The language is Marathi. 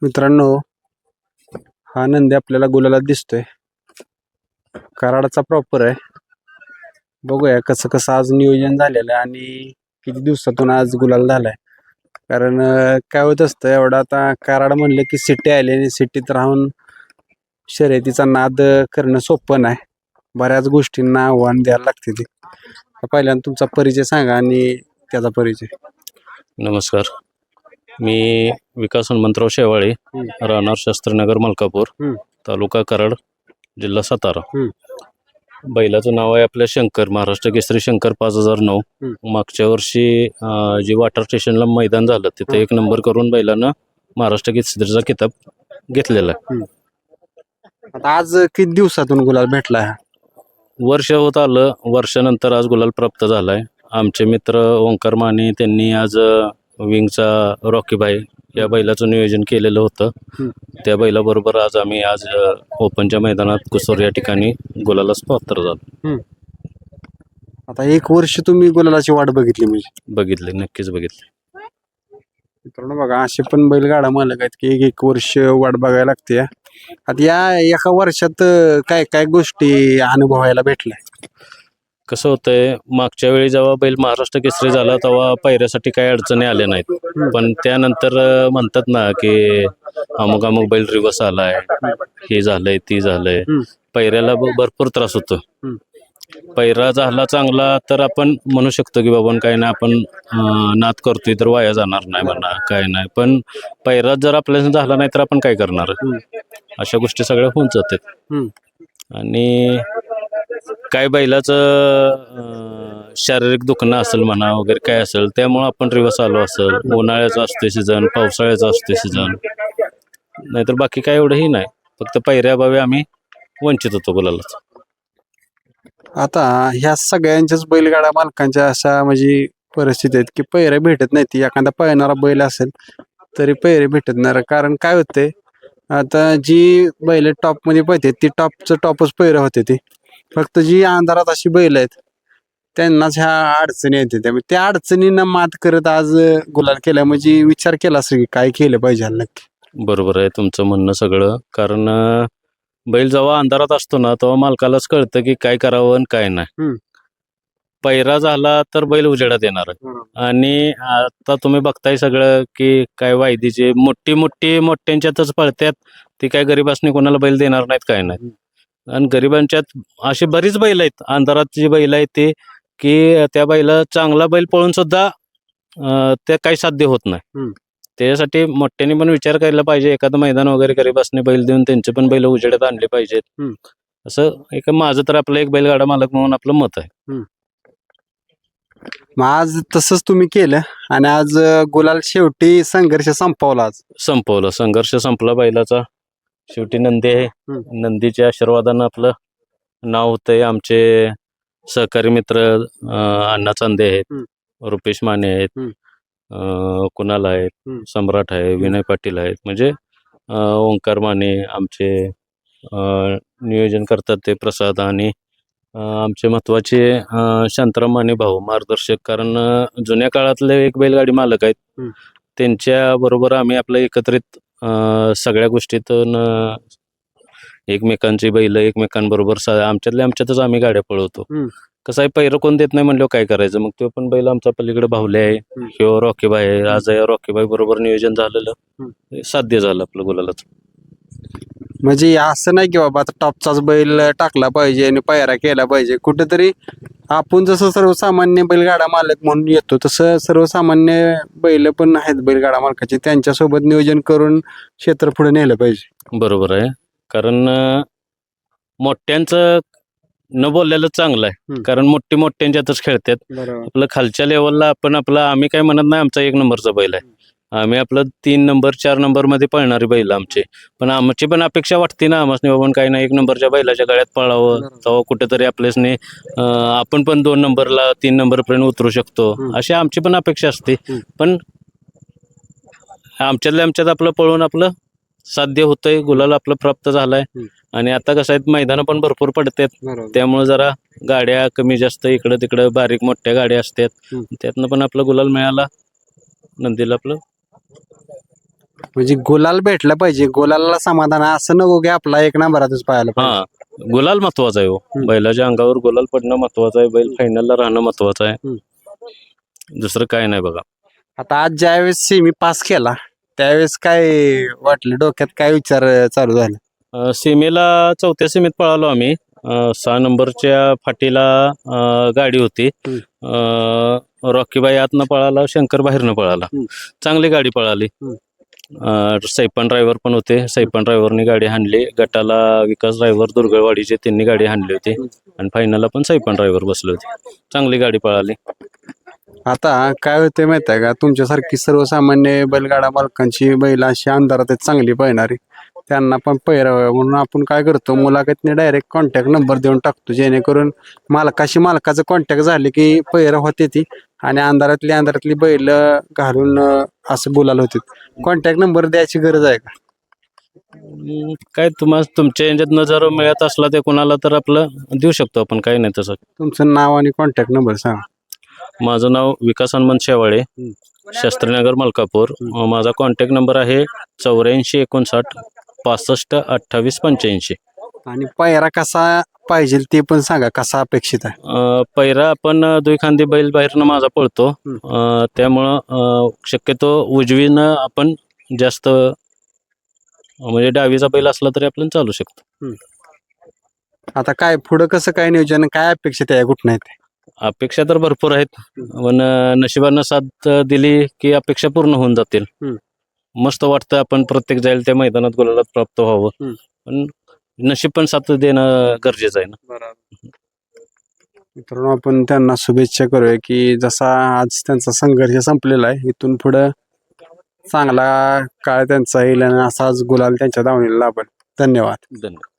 मित्रांनो, हा नंदी आपल्याला गुलालात दिसतोय. कराडाचा प्रॉपर आहे. बघूया कसं कसं आज नियोजन झालेलं आहे आणि किती दिवसातून आज गुलाल झालाय. कारण काय होत असतं एवढा आता कराड म्हणलं की सिटी आली आणि सिटीत राहून शर्यतीचा नाद करणं सोपं नाही. बऱ्याच गोष्टींना आव्हान द्यायला लागते ते. पहिल्यांदा तुमचा परिचय सांगा आणि त्याचा परिचय. नमस्कार, मी विकास हनुमंतराव शेवाळे, राहणार शास्त्रीनगर मलकापूर, तालुका कराड, जिल्हा सातारा. बैलाचं नाव आहे आपल्या शंकर, महाराष्ट्र केसरी शंकर 5009. मागच्या वर्षी जे वॉटर स्टेशनला मैदान झालं तिथे 1 नंबर करून बैलानं महाराष्ट्र केसरीचा किताब घेतलेला आहे. आता आज किती दिवसातून गुलाल भेटला? वर्ष होत आलं, वर्षानंतर आज गुलाल प्राप्त झालाय. आमचे मित्र ओंकार माने त्यांनी आज विंगचा रॉकीबाई या बैलाचं नियोजन केलेलं होतं. त्या बैलाबरोबर आज आम्ही ओपनच्या मैदानात कुसोर या ठिकाणी गुलालाच पात्र झालो. आता 1 वर्ष तुम्ही गुलालाची वाट बघितली म्हणजे? बघितले, नक्कीच बघितले. मित्रांनो बघा, असे पण बैलगाडा मालक आहेत की 1 वर्ष वाट बघायला लागते. आता या एका वर्षात काय काय गोष्टी अनुभवायला भेटल्या? कसं होतंय, मागच्या वेळी जेव्हा बैल महाराष्ट्र केसरी झाला तेव्हा पैऱ्यासाठी काही अडचणी आल्या नाहीत. पण त्यानंतर म्हणतात ना की अमुक अमुक बैल रिवर्स आलाय, हे झालंय ती झालंय, पैऱ्याला भरपूर त्रास होतो. पैरा झाला चांगला तर आपण म्हणू शकतो की बाबा काय नाही, आपण नाद करतोय तर वाया जाणार नाही म्हणा, काय नाही. पण पैरा जर आपल्याला झाला नाही तर आपण काय करणार? अशा गोष्टी सगळ्या होऊन जातात. आणि काय बैलाचं शारीरिक दुखणं असेल म्हणा वगैरे काय असेल, त्यामुळं आपण रिवर्स आलो असेल. उन्हाळ्याचा असतो सीझन, पावसाळ्याचा असतो सीझन, नाहीतर बाकी काय एवढंही नाही. फक्त पैऱ्याभावे आम्ही वंचित होतो गुलालाच. आता ह्या सगळ्यांच्याच बैलगाडा मालकांच्या अशा म्हणजे परिस्थिती आहेत की पैरे भेटत नाही. ती एखादा पळणारा बैल असेल तरी पैरे भेटत नाही. कारण काय होते, आता जी बैल टॉप मध्ये पळते ती टॉपच पैरे होते. ती फक्त जी अंधारात अशी बैल आहेत त्यांनाच ह्या अडचणी येते. त्यामुळे त्या अडचणींना मात करत आज गुलाल केला. म्हणजे विचार केला असेल की काय केलं पाहिजे नक्की? बरोबर आहे तुमचं म्हणणं सगळं. कारण बैल जेव्हा अंधारात असतो ना तेव्हा मालकालाच कळतं की काय करावं आणि काय नाही. पैरा झाला तर बैल उजेडात येणार. आणि आता तुम्ही बघताय सगळं की काय वायदीचे मोठ्यांच्यातच पळतात. ती काय गरीबासनी कोणाला बैल देणार नाहीत, काय नाही. आणि गरिबांच्यात अशी बरीच बैल आहेत, अंधारात जी बैल आहेत ते की त्या बैला चांगला बैल पळून सुद्धा ते काही साध्य होत नाही. त्याच्यासाठी मोठ्यांनी पण विचार करायला पाहिजे. एखादं मैदान वगैरे गरिबासनी बैल देऊन त्यांचे पण बैल उजेडात आणले पाहिजेत. असं एक माझं तर आपलं एक बैलगाडा मालक म्हणून आपलं मत आहे. मग आज तसंच तुम्ही केलं आणि आज गुलाल शेवटी संघर्ष संपवला. आज संपवलं, संघर्ष संपला बैलाचा. शेवटी नंदी आहे. नंदीच्या आशीर्वादानं आपलं नाव होतंय. आमचे सहकारी मित्र अण्णा चांदे आहेत, रुपेश माने आहेत, कुणाल आहेत, सम्राट आहे, विनय पाटील आहेत. म्हणजे ओंकार माने आमचे नियोजन करतात ते प्रसाद, आणि आमचे महत्त्वाचे शांताराम माने भाऊ मार्गदर्शक. कारण जुन्या काळातले एक बैलगाडी मालक आहेत, त्यांच्याबरोबर आम्ही आपलं एकत्रित सगळ्या गोष्टीतून एकमेकांची बैल एकमेकांबरोबर आमच्यातच आम्ही गाड्या पळवतो. कसं आहे, पैरं कोण देत नाही म्हणलं काय करायचं. मग तो पण बैल आमचा पलीकडे भावले आहे, किंवा रॉकीबाई आहे. आज या रॉकीबाई बरोबर नियोजन झालेलं साध्य झालं आपलं गुलालाच. म्हणजे असं नाही की बाबा आता टॉपचाच बैल टाकला पाहिजे आणि पायरा केला पाहिजे. कुठेतरी आपण जसं सर्वसामान्य बैलगाडा मालक म्हणून येतो तसं सर्वसामान्य बैल पण आहेत बैलगाडा मालकाचे, त्यांच्यासोबत नियोजन करून क्षेत्र पुढे नेलं पाहिजे. बरोबर आहे. कारण मोठ्यांचं न बोललेलं चांगलं आहे. कारण मोठ्यांच्यातच खेळतात. आपलं खालच्या लेवलला आम्ही काय म्हणत नाही आमचा 1 नंबरचा बैल आहे. आम्ही आपलं 3 नंबर 4 नंबर मध्ये पळणारी बैल आमचे. पण आमची पण अपेक्षा वाटते ना आम्हाला, बाबा काही नाही 1 नंबरच्या बैलाच्या गळ्यात पळावं, तेव्हा कुठेतरी आपल्यासने आपण पण 2 नंबरला 3 नंबरपर्यंत उतरू शकतो, अशी आमची पण अपेक्षा असते. पण आमच्यात आपलं पळून आपलं साध्य होतंय, गुलाल आपलं प्राप्त झालाय. आणि आता कसं आहे, मैदानं पण भरपूर पडतात, त्यामुळे जरा गाड्या कमी जास्त इकडं तिकडं बारीक मोठ्या गाड्या असतात, त्यातनं पण आपलं गुलाल मिळाला नंदीला आपलं. म्हणजे गुलाल भेटला पाहिजे, गुलाला समाधान आहे, असं नको की आपला एक नंबरातच पाहायला पाहिजे. हा गुलाल महत्वाचा आहे हो. बैलाच्या अंगावर गुलाल पडणं महत्वाचं आहे. बैल फायनलला राहणं महत्वाचं आहे. दुसरं काय नाही बघा. आता आज ज्यावेळेस सेमी पास केला त्यावेळेस काय वाटलं, डोक्यात काय विचार चालू झाले? सीमेला चौथ्या सीमेत पळालो आम्ही. 6 नंबरच्या फाटीला गाडी होती. रॉकीबाई आतनं पळाला, शंकर बाहेरनं पळाला. चांगली गाडी पळाली. सैपान ड्रायव्हर पण होते. सैपान ड्रायव्हरनी गाडी हाणली. गटाला विकास ड्रायव्हर दुर्गळवाडीचे त्यांनी गाडी हाणली होती आणि फायनलला पण सैपान ड्रायव्हर बसले होते. चांगली गाडी पळाली. आता काय होते माहिती आहे का, तुमच्यासारखी सर्वसामान्य बैलगाडा मालकांची बैल अशी अंधारात चांगली पळणारी, त्यांना पण पैराव्या म्हणून आपण काय करतो, मुलाखतने डायरेक्ट कॉन्टॅक्ट नंबर देऊन टाकतो, जेणेकरून मालकाचं कॉन्टॅक्ट झाले की पैरा होते ती आणि अंधारातली बैल घालून असं बोलायला होते. कॉन्टॅक्ट नंबर द्यायची गरज आहे का? काय तुमच्या यांच्यातनं जर मिळत असला ते कोणाला तर आपलं देऊ शकतो आपण, काही नाही तसं. तुमचं नाव आणि कॉन्टॅक्ट नंबर सांगा. माझं नाव विकास हनुमंत शेवाळे, शास्त्रीनगर मलकापूर. माझा कॉन्टॅक्ट नंबर आहे 84 59 65 28 85. आणि पायरा कसा पाहिजे ते पण सांगा, कसा अपेक्षित आहे? पैरा आपण दुई बैल बाहेरनं माझा पळतो. त्यामुळं शक्यतो उजवीनं आपण जास्त, म्हणजे डावीचा बैल असला तरी आपण चालू शकतो. आता काय पुढं कसं काय नियोजन, काय अपेक्षित आहे, कुठं नाही? अपेक्षा तर भरपूर आहेत, पण नशिबानं साथ दिली की अपेक्षा पूर्ण होऊन जातील. मस्त वाटतं आपण प्रत्येक जाईल त्या मैदानात गुलालात प्राप्त व्हावं, पण नशीब पण साथ देणं गरजेचं आहे ना. मित्रांनो, आपण त्यांना शुभेच्छा करूया की जसा आज त्यांचा संघर्ष संपलेला आहे, इथून पुढं चांगला काळ त्यांचा येईल आणि असाच गुलाल त्यांच्या दावणीला लाभेल. धन्यवाद. धन्यवाद.